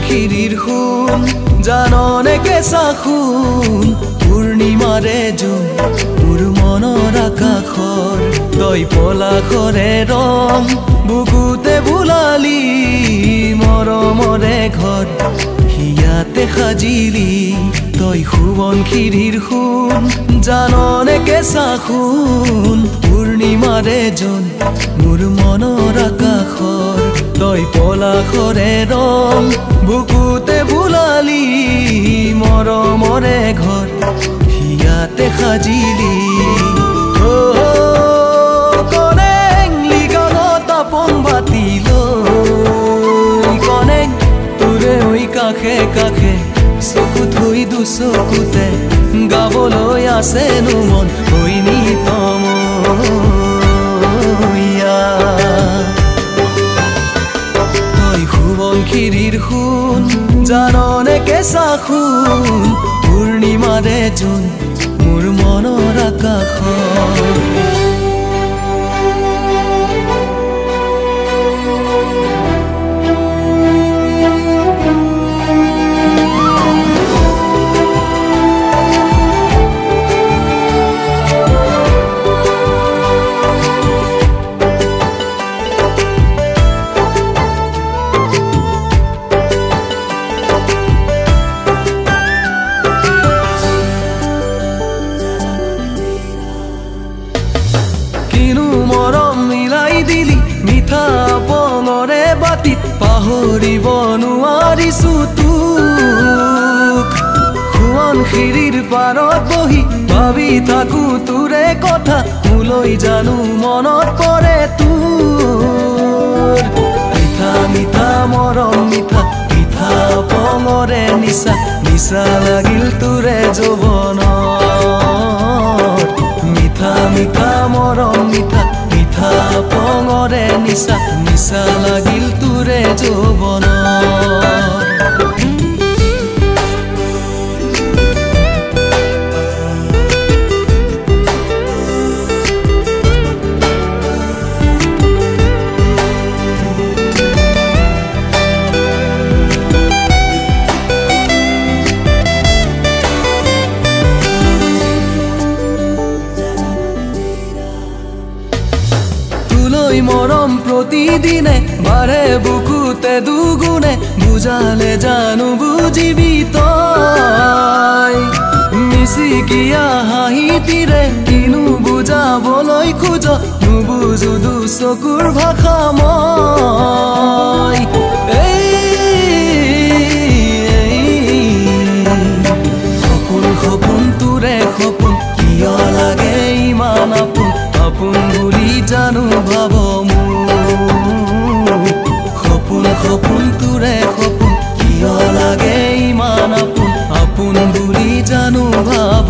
খিৰিৰ খুন জাননে কেঁচা খুন পূৰ্ণিমাৰে জোন মোৰ মনৰ আকাশৰ তই পলাশৰে ৰং বুকুতে বুলালি মৰমৰে ঘৰ হিয়াতে সাজিলি তই সোৱণশিৰিৰ খুন জাননে কেঁচা খুন পূৰ্ণিমাৰে জোন মোৰ মনৰ আকাশৰ তই পলাশৰে ৰং বুকুতে বুলালি মৰমৰে ঘৰ হিয়াতে সাজিলি কনেং লিগানত আপন বাতিলৈ কনেং তোৰে হৈ কাষে কাষে চকু থৈ দুচকুতে গাবলৈ আছেনো মন হৈনি খিৰিৰ খুন জাননে কেঁচা খুন পূৰ্ণিমাৰে জোন মোৰ মনৰ আকাশৰ পাহৰিব নোৱাৰিছো তোক সোৱণশিৰিৰ পাৰত বহি ভাবি থাকো তোৰে কথা মোলৈ জানো মনত পৰে তোৰ মিঠা মিঠা মৰম মিঠা মিঠা পঙৰে নিচা নিচা লাগিল তোৰে যৌৱনত মিঠা মিঠা মৰম মিঠা মিঠা পঙৰে নিচা নিচা লাগিল তোৰে যৌৱনত মৰম প্ৰতিদিনে বাঢ়ে বুকুতে দুগুণে বুজালে জানো বুজিবি তই মিচিকিয়া হাঁহিটিৰে কিনো বুজাবলৈ খোজ নুবুজো দুচকুৰ ভাষা মই সপোন সপোন তোৰে সপোন কিয় লাগে ইমান আপোন আপোন বুলি জানো ভাব সপোন সপোন তোৰে সপোন কিয় লাগে ইমান আপোন আপোন বুলি জানো ভাব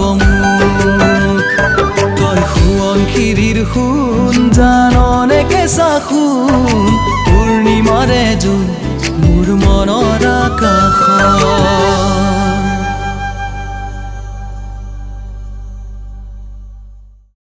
তই সোৱণশিৰিৰ খুন জাননে কেঁচা খুন